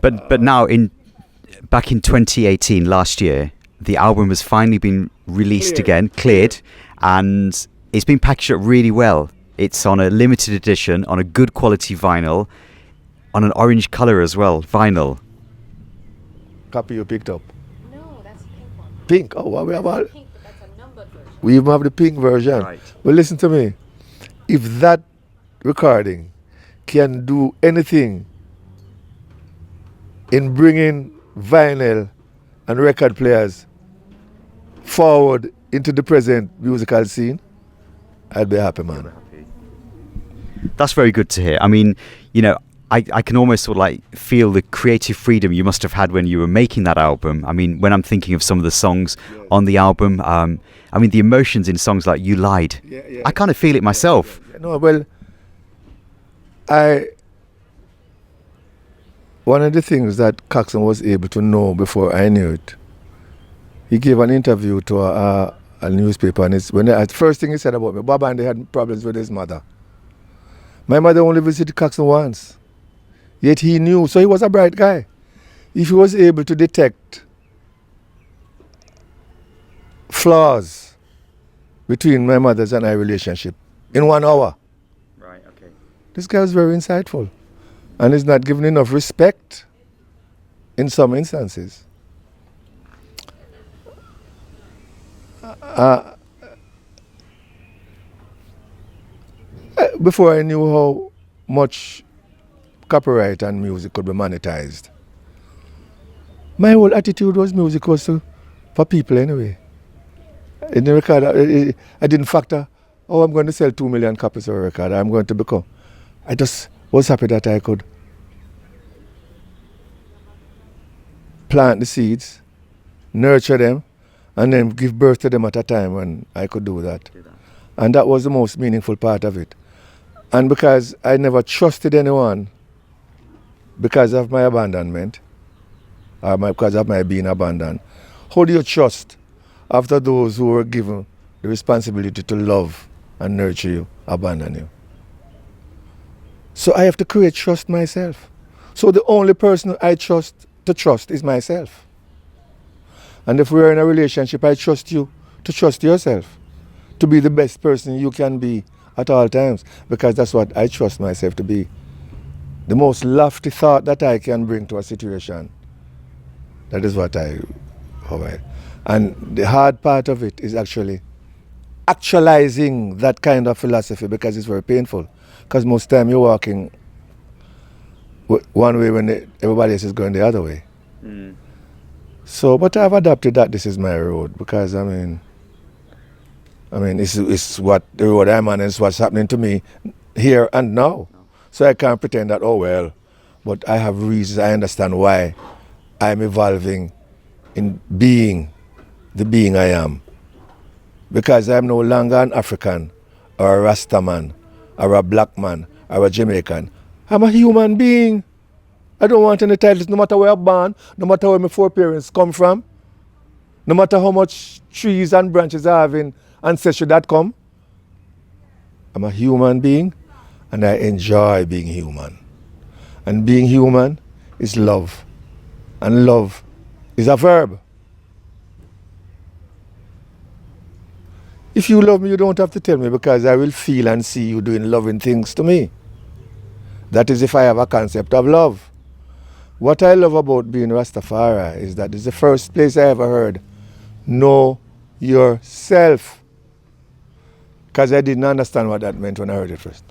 But now back in 2018, last year, the album has finally been released again, cleared, and it's been packaged up really well. It's on a limited edition, on a good quality vinyl, on an orange colour as well, vinyl. Copy you picked up? No, that's a pink one. Pink? Oh, well, we have all. Pink, but that's a numbered version. We even have the pink version. Right. Well, listen to me. If that recording can do anything in bringing vinyl and record players forward into the present musical scene, I'd be happy, man. That's very good to hear. I mean, you know, I can almost sort of like feel the creative freedom you must have had when you were making that album. I mean, when I'm thinking of some of the songs on the album, I mean, the emotions in songs like You Lied, I kind of feel it myself. No, well, one of the things that Coxsone was able to know before I knew it, he gave an interview to a newspaper, and the first thing he said about me, Bob Andy had problems with his mother. My mother only visited Coxsone once, yet he knew, so he was a bright guy. If he was able to detect flaws between my mother's and I relationship in 1 hour, Right, okay. this guy was very insightful. And is not given enough respect in some instances. Before I knew how much copyright and music could be monetized, my whole attitude was music was for people anyway. In the record, I didn't factor, oh, I'm going to sell 2 million copies of a record, I'm going to become. I just was happy that I could plant the seeds, nurture them, and then give birth to them at a time when I could do that. And that was the most meaningful part of it. And because I never trusted anyone because of my abandonment, because of my being abandoned, how do you trust after those who were given the responsibility to love and nurture you abandon you? So I have to create trust myself. So the only person I trust is myself. And if we're in a relationship, I trust you to trust yourself, to be the best person you can be at all times, because that's what I trust myself to be. The most lofty thought that I can bring to a situation, that is what and the hard part of it is actualizing that kind of philosophy, because it's very painful. Because most time you're walking one way when everybody else is going the other way. Mm. So, but I've adapted that this is my road, because I mean, it's what the road I'm on, is what's happening to me here and now. So I can't pretend that, oh well, but I have reasons, I understand why I'm evolving in being the being I am. Because I'm no longer an African or a Rasta man or a black man or a Jamaican. I'm a human being. I don't want any titles, no matter where I'm born, no matter where my foreparents come from, no matter how much trees and branches I have in ancestry.com. I'm a human being, and I enjoy being human. And being human is love. And love is a verb. If you love me, you don't have to tell me, because I will feel and see you doing loving things to me. That is if I have a concept of love. What I love about being Rastafari is that it's the first place I ever heard, know yourself. Because I didn't understand what that meant when I heard it first.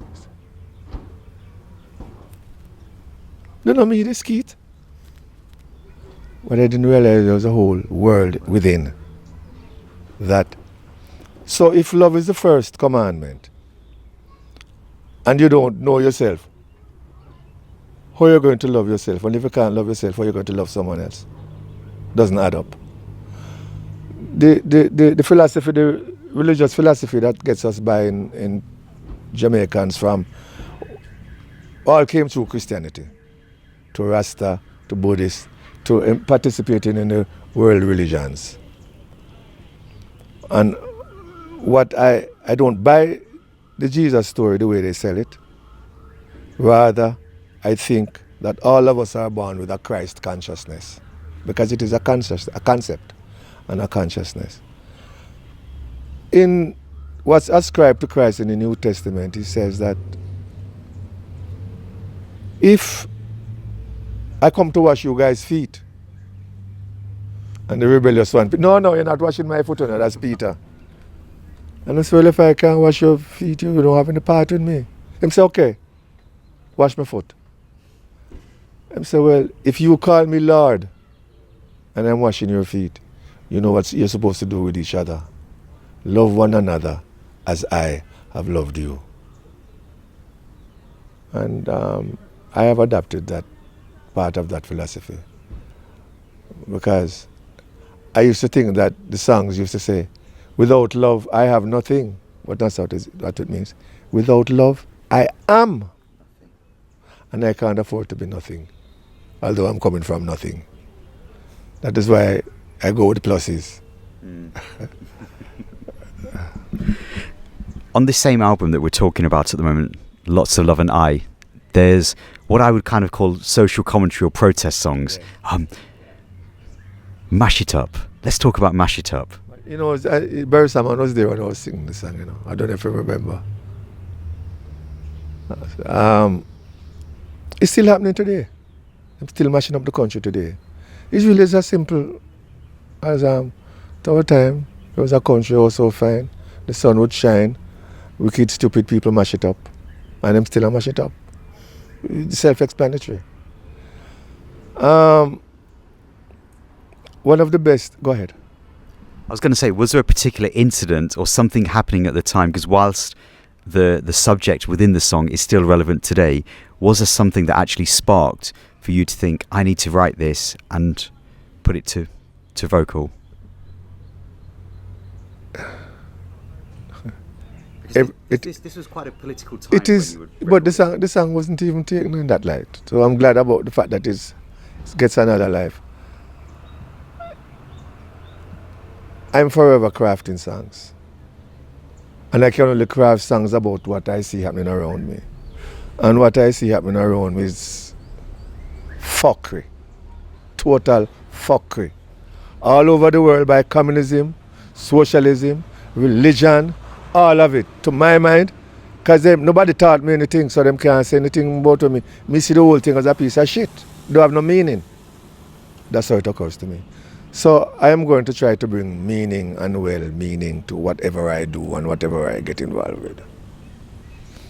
You know me, the skeet. But I didn't realize there was a whole world within that. So if love is the first commandment, and you don't know yourself, how are you going to love yourself? And if you can't love yourself, how are you going to love someone else? Doesn't add up. The philosophy, the religious philosophy that gets us by in Jamaicans from all came through Christianity, to Rasta, to Buddhist, to participating in the world religions. And I don't buy the Jesus story the way they sell it. Rather, I think that all of us are born with a Christ consciousness, because it is a concept and a consciousness. In what's ascribed to Christ in the New Testament, he says that if I come to wash you guys' feet, and the rebellious one, no, you're not washing my foot, no, that's Peter. And I said, well, if I can't wash your feet, you don't have any part with me. Him say, okay, wash my foot. Him say, well, if you call me Lord and I'm washing your feet, you know what you're supposed to do with each other. Love one another as I have loved you. And I have adopted that part of that philosophy, because I used to think that the songs used to say, without love, I have nothing. But that's what it means. Without love, I am. And I can't afford to be nothing, although I'm coming from nothing. That is why I go with pluses. On this same album that we're talking about at the moment, Lots of Love and I, there's what I would kind of call social commentary or protest songs. Mash It Up. Let's talk about Mash It Up. You know, Barry Salmon was there when I was singing the song, you know. I don't know if you remember. It's still happening today. I'm still mashing up the country today. It's really as simple as at our time, there was a country also fine. The sun would shine. Wicked, stupid people mash it up. And I'm still mash it up. It's self-explanatory. One of the best, go ahead. I was going to say, was there a particular incident or something happening at the time? Because whilst the subject within the song is still relevant today, was there something that actually sparked for you to think, I need to write this and put it to vocal? This was quite a political time. It is, but the song wasn't even taken in that light. So I'm glad about the fact that it gets another life. I'm forever crafting songs. And I can only craft songs about what I see happening around me. And what I see happening around me is fuckery. Total fuckery. All over the world, by communism, socialism, religion, all of it, to my mind, because nobody taught me anything, so them can't say anything about me. Me see the whole thing as a piece of shit. Don't have no meaning. That's how it occurs to me. So I am going to try to bring meaning and well-meaning to whatever I do and whatever I get involved with.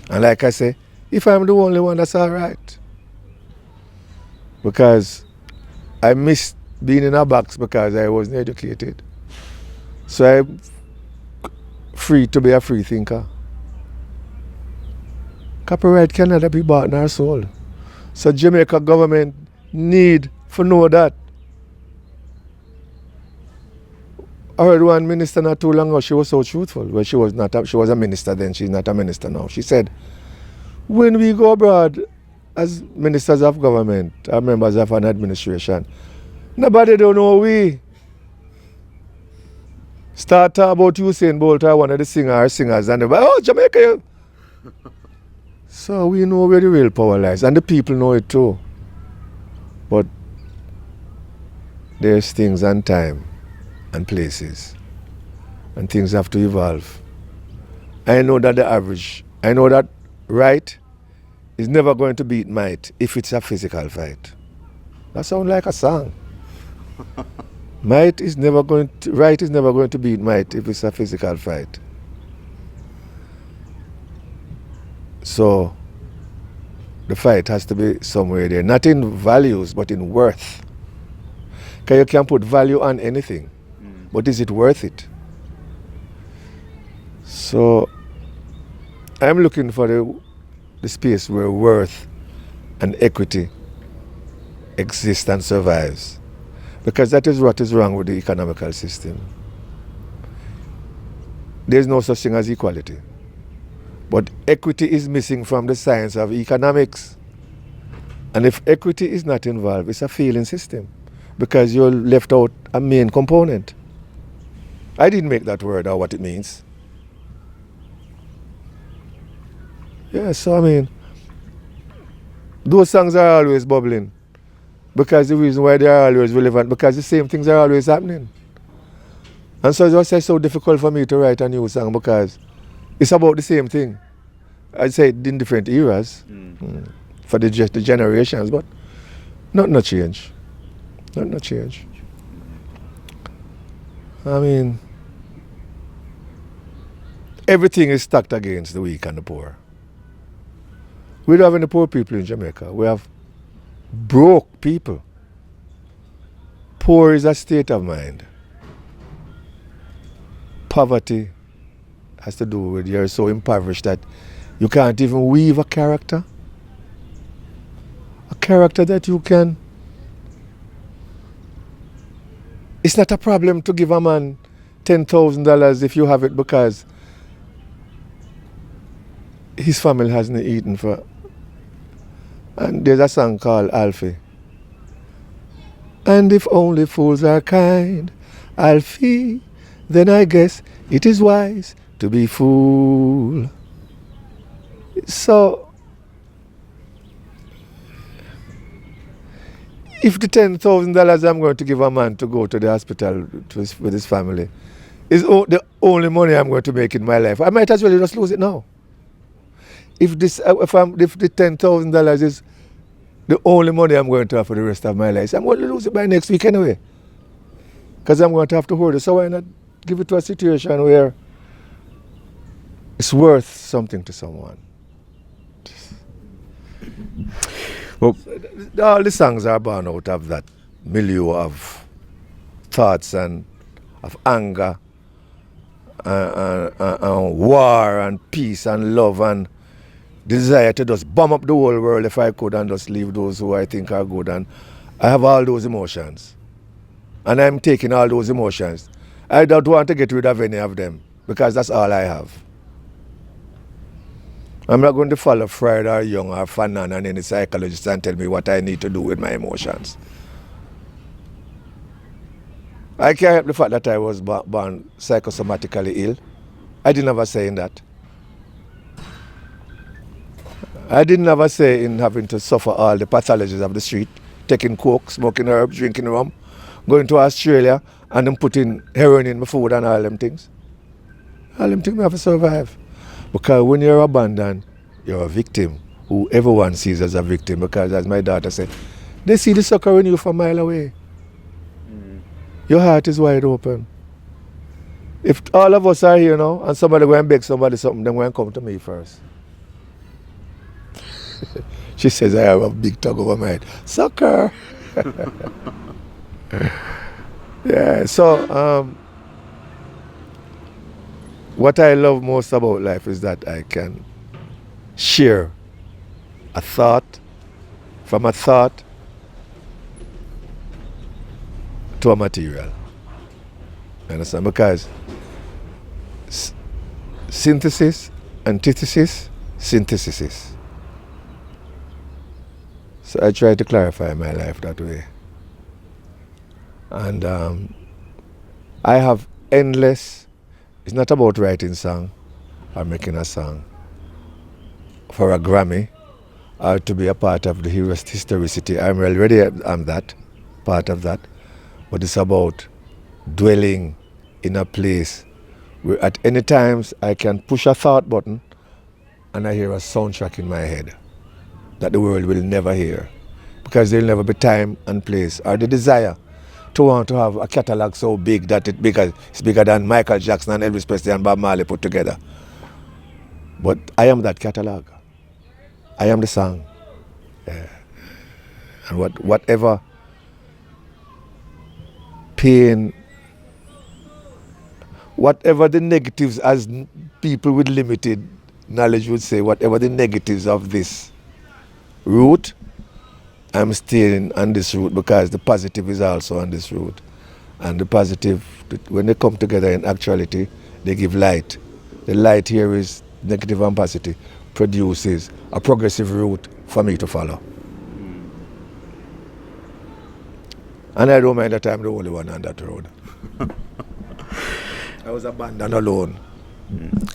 And like I say, if I'm the only one, that's all right. Because I missed being in a box because I wasn't educated. So I'm free to be a free thinker. Copyright can never be bought in our soul. So Jamaica government need to know that. I heard one minister not too long ago, she was so truthful. Well, she was a minister then, she's not a minister now. She said, when we go abroad as ministers of government or members of an administration, nobody don't know we. Start talk about Usain Bolt or one of the singers, and they're like, oh, Jamaica. So we know where the real power lies, and the people know it too. But there's things and time and places, and things have to evolve. I know that right is never going to beat might if it's a physical fight. That sounds like a song. Right is never going to beat might if it's a physical fight. So the fight has to be somewhere there, not in values but in worth. Because you can put value on anything, but is it worth it? So I'm looking for the space where worth and equity exist and survives. Because that is what is wrong with the economical system. There's no such thing as equality. But equity is missing from the science of economics. And if equity is not involved, it's a failing system. Because you're left out a main component. I didn't make that word or what it means. Yeah, so I mean, those songs are always bubbling. Because the reason why they are always relevant, because the same things are always happening. And so it's just so difficult for me to write a new song because it's about the same thing. I'd say in different eras for the generations, but not no change. Not no change. I mean, everything is stacked against the weak and the poor. We don't have any poor people in Jamaica. We have broke people. Poor is a state of mind. Poverty has to do with you're so impoverished that you can't even weave a character. A character that you can. It's not a problem to give a man $10,000 if you have it because his family hasn't eaten for. And there's a song called Alfie. And if only fools are kind, Alfie, then I guess it is wise to be fool. So, if the $10,000 I'm going to give a man to go to the hospital with his family is the only money I'm going to make in my life, I might as well just lose it now. If the $10,000 is the only money I'm going to have for the rest of my life, I'm going to lose it by next week anyway. Because I'm going to have to hoard it. So why not give it to a situation where it's worth something to someone? Well, all the songs are born out of that milieu of thoughts and of anger and war and peace and love and desire to just bomb up the whole world if I could and just leave those who I think are good. And I have all those emotions. And I'm taking all those emotions. I don't want to get rid of any of them because that's all I have. I'm not going to follow Freud or Jung or Fanon and any psychologist and tell me what I need to do with my emotions. I can't help the fact that I was born psychosomatically ill. I didn't have a say in that. I didn't have a say in having to suffer all the pathologies of the street, taking coke, smoking herbs, drinking rum, going to Australia and then putting heroin in my food and all them things. All them things I have to survive. Because when you're abandoned, you're a victim, who everyone sees as a victim. Because as my daughter said, they see the sucker in you from a mile away. Your heart is wide open. If all of us are here now and somebody go and beg somebody something, then go and come to me first. She says I have a big tug over my head. Sucker! Yeah, so what I love most about life is that I can share a thought from a thought to a material. You understand? Because synthesis, antithesis, synthesis. So I try to clarify my life that way. And I have endless. It's not about writing song or making a song for a Grammy or to be a part of the historicity. I'm that, part of that. But it's about dwelling in a place where at any times I can push a thought button and I hear a soundtrack in my head that the world will never hear. Because there'll never be time and place or the desire to want to have a catalog so big that it's bigger than Michael Jackson and Elvis Presley and Bob Marley put together. But I am that catalog. I am the song. Yeah. And whatever pain, whatever the negatives, as people with limited knowledge would say, whatever the negatives of this route, I'm staying on this route because the positive is also on this route. And the positive, when they come together in actuality, they give light. The light here is negative and positive, produces a progressive route for me to follow. And I don't mind that I'm the only one on that road. I was abandoned alone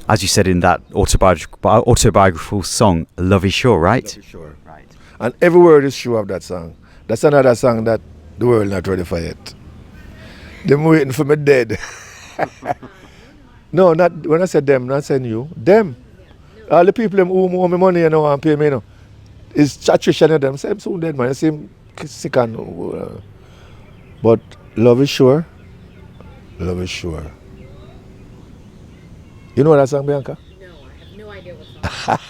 As you said in that autobiographical song, Love Is Sure, right? Sure. Right. And every word is true of that song. That's another song that the world not ready for yet. Them waiting for me dead. No, not when I said them, not saying you. Them. All the people them who owe me money and want pay me, you know. It's attrition of them. Say I'm soon dead, man. I see him sick and but love is sure. Love is sure. You know that song, Bianca? No, I have no idea what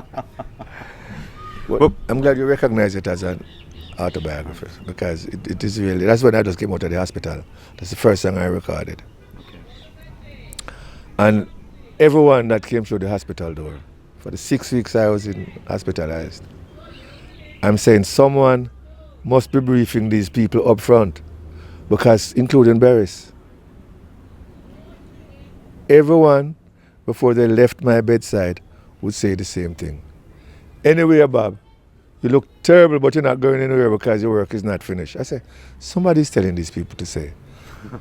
song. Well, I'm glad you recognize it as an autobiography because it is really, that's when I just came out of the hospital. That's the first song I recorded. And everyone that came through the hospital door, for the 6 weeks I was hospitalized, I'm saying someone must be briefing these people up front, because including Barris. Everyone, before they left my bedside, would say the same thing. Anyway, Bob, you look terrible, but you're not going anywhere because your work is not finished. I say, somebody's telling these people to say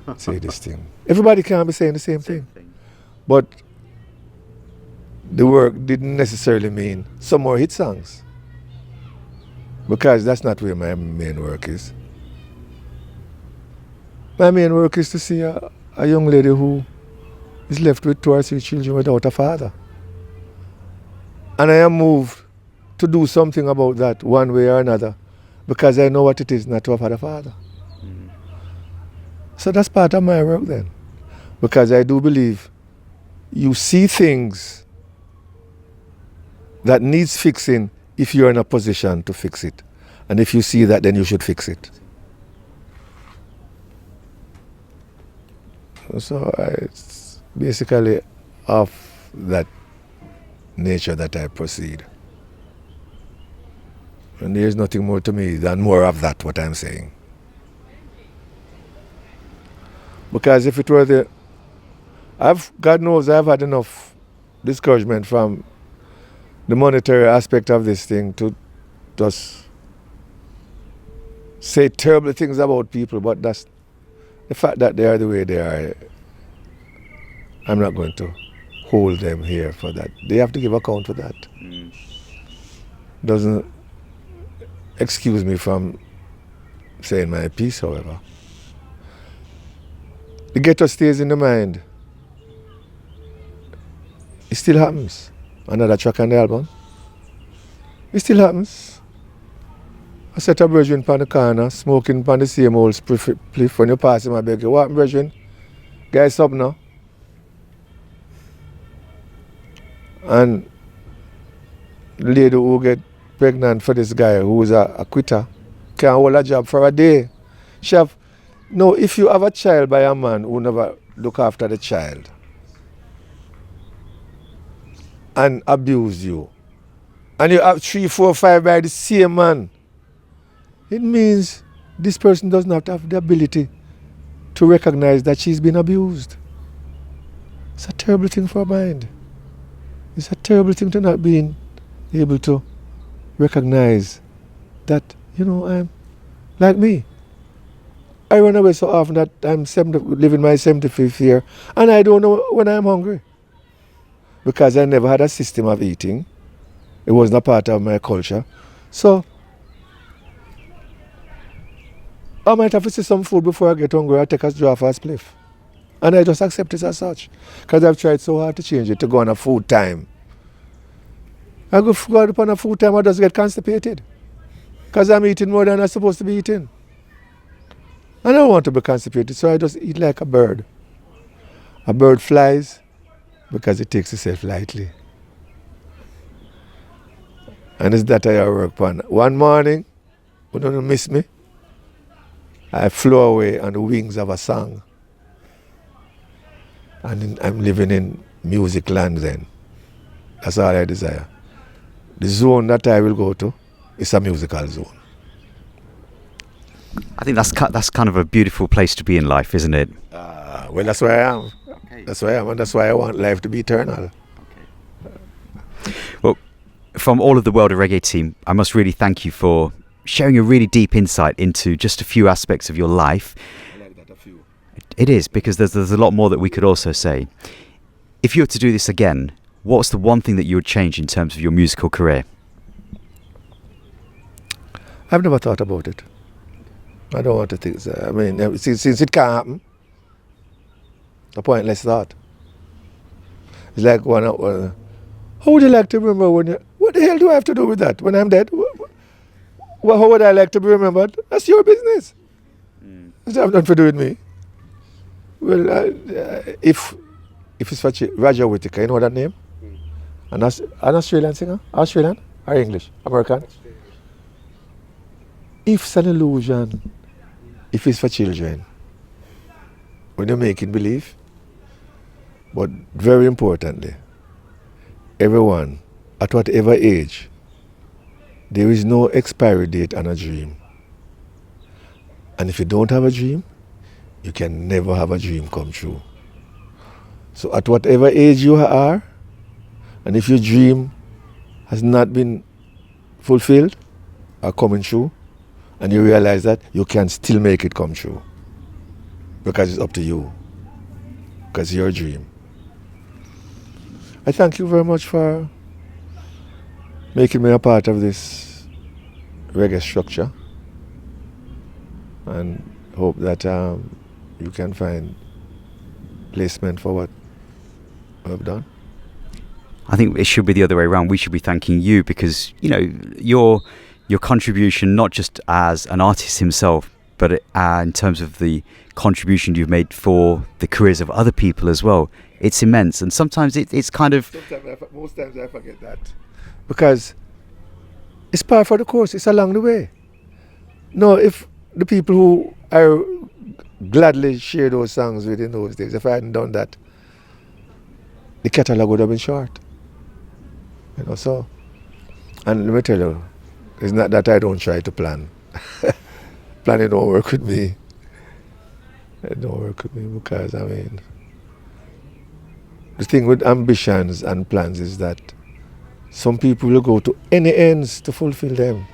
this thing. Everybody can't be saying the same thing. But the work didn't necessarily mean some more hit songs, because that's not where my main work is. My main work is to see a young lady who is left with 2 or 3 children without a father. And I am moved to do something about that one way or another, because I know what it is not to have had a father. So that's part of my work then, because I do believe you see things that needs fixing if you're in a position to fix it. And if you see that, then you should fix it. So it's basically of that nature that I proceed. And there's nothing more to me than more of that, what I'm saying. Because if it were God knows I've had enough discouragement from the monetary aspect of this thing to just say terrible things about people, but that's the fact that they are the way they are. I'm not going to hold them here for that. They have to give account for that. Doesn't excuse me from saying my piece, however. The ghetto stays in the mind. It still happens. Another track on the album. It still happens. I set a brethren on the corner, smoking on the same old spliff. When you pass him, I beg you, what, brethren? Guys, up now. And the lady who get pregnant for this guy who is a quitter can hold a job for a day. Chef, no, if you have a child by a man who never look after the child and abuse you, and you have 3, 4, 5 by the same man, it means this person does not have the ability to recognize that she's been abused. It's a terrible thing for a mind. It's a terrible thing to not being able to recognize that, I'm like me. I run away so often that I'm living my 75th year, and I don't know when I'm hungry. Because I never had a system of eating. It wasn't a part of my culture. So I might have to see some food before I get hungry. I take a draw for a spliff. And I just accept it as such. Because I've tried so hard to change it, to go on a food time. I go upon a food time, I just get constipated. Because I'm eating more than I'm supposed to be eating. I don't want to be constipated, so I just eat like a bird. A bird flies because it takes itself lightly. And it's that I work upon. One morning, when you don't miss me, I flew away on the wings of a song. And I'm living in music land then. That's all I desire. The zone that I will go to is a musical zone. I think that's kind of a beautiful place to be in life, isn't it? Well, that's where I am. Okay. That's where I am, and that's why I want life to be eternal. Okay. Well, from all of the World of Reggae team, I must really thank you for sharing a really deep insight into just a few aspects of your life. I like that, a few. It is, because there's a lot more that we could also say. If you were to do this again, what's the one thing that you would change in terms of your musical career? I've never thought about it. I don't want to think so. I mean, since it can't happen, a pointless thought. It's like how would you like to remember when you... What the hell do I have to do with that? When I'm dead? How would I like to be remembered? That's your business. It's have nothing to do with me. Well, if it's for Roger Whittaker, you know that name? An Australian singer? Australian or English? American? If it's an illusion, if it's for children, when you're making believe, but very importantly, everyone, at whatever age, there is no expiry date on a dream. And if you don't have a dream, you can never have a dream come true. So at whatever age you are, and if your dream has not been fulfilled or coming true, and you realize that, you can still make it come true. Because it's up to you. Because it's your dream. I thank you very much for making me a part of this reggae structure. And hope that you can find placement for what I've done. I think it should be the other way around. We should be thanking you because, you know, your contribution, not just as an artist himself, but in terms of the contribution you've made for the careers of other people as well. It's immense. And sometimes it's kind of... Most times I forget that. Because it's par for the course. It's along the way. No, if the people who I gladly share those songs with in those days, if I hadn't done that, the catalogue would have been short. You know, so... And let me tell you, it's not that I don't try to plan. Planning don't work with me. It don't work with me because, I mean, the thing with ambitions and plans is that some people will go to any ends to fulfill them,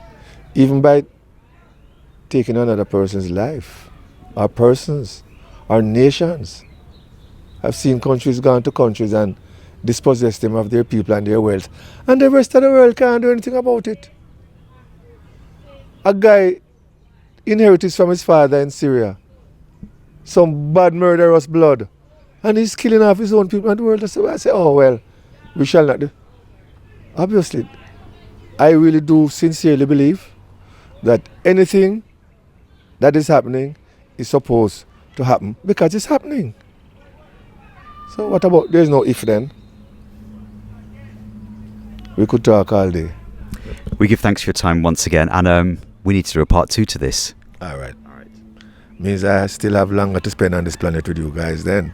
even by taking another person's life, or persons, or nations. I've seen countries gone to countries and dispossess them of their people and their wealth, and the rest of the world can't do anything about it. A guy inherited from his father in Syria some bad murderous blood, and he's killing off his own people and the world. So I say, oh well, we shall not do. Obviously, I really do sincerely believe that anything that is happening is supposed to happen because it's happening. So what about, there's no if then? We could talk all day. We give thanks for your time once again, and we need to do a part 2 to this. All right. Means I still have longer to spend on this planet with you guys then.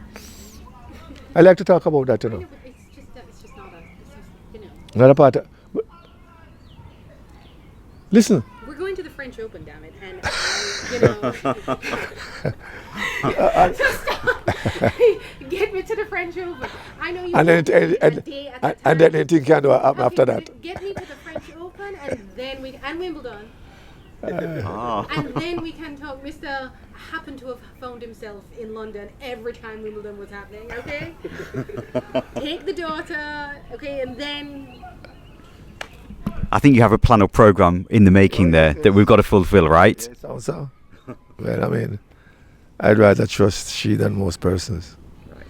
I like to talk about that, you know. It's just not you know. Not a part of... Listen. We're going to the French Open, damn it, and you know. Just stop. Get me to the French Open. I know you. And then anything can happen after that. Get me to the French Open, and then and Wimbledon. And then we can talk. Mr. happened to have found himself in London every time Wimbledon was happening, okay? Take the daughter, okay, and then... I think you have a plan or program in the making there that we've got to fulfill, right? Yes, also. Well, I mean, I'd rather trust she than most persons. Right.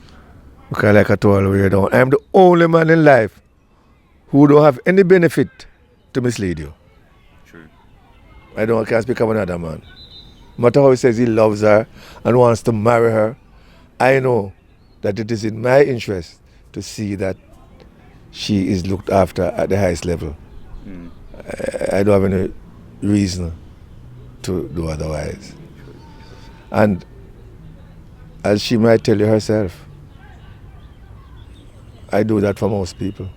Because like I told you, I'm the only man in life who don't have any benefit to mislead you. True. I can't speak of another man. No matter how he says he loves her and wants to marry her, I know that it is in my interest to see that she is looked after at the highest level. I don't have any reason to do otherwise. And as she might tell you herself, I do that for most people.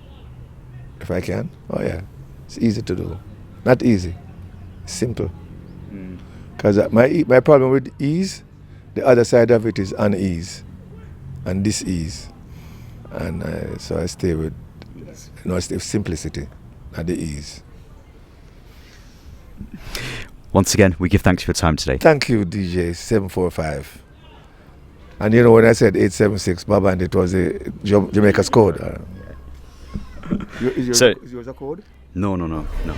If I can, oh yeah, it's easy to do. Not easy, simple. Because my problem with ease, the other side of it is unease and dis-ease. And so I stay with simplicity, not the ease. Once again, we give thanks for your time today. Thank you, DJ 745. And you know, when I said 876 Bob Andy, it was a Jamaica's code. Is yours a code? No.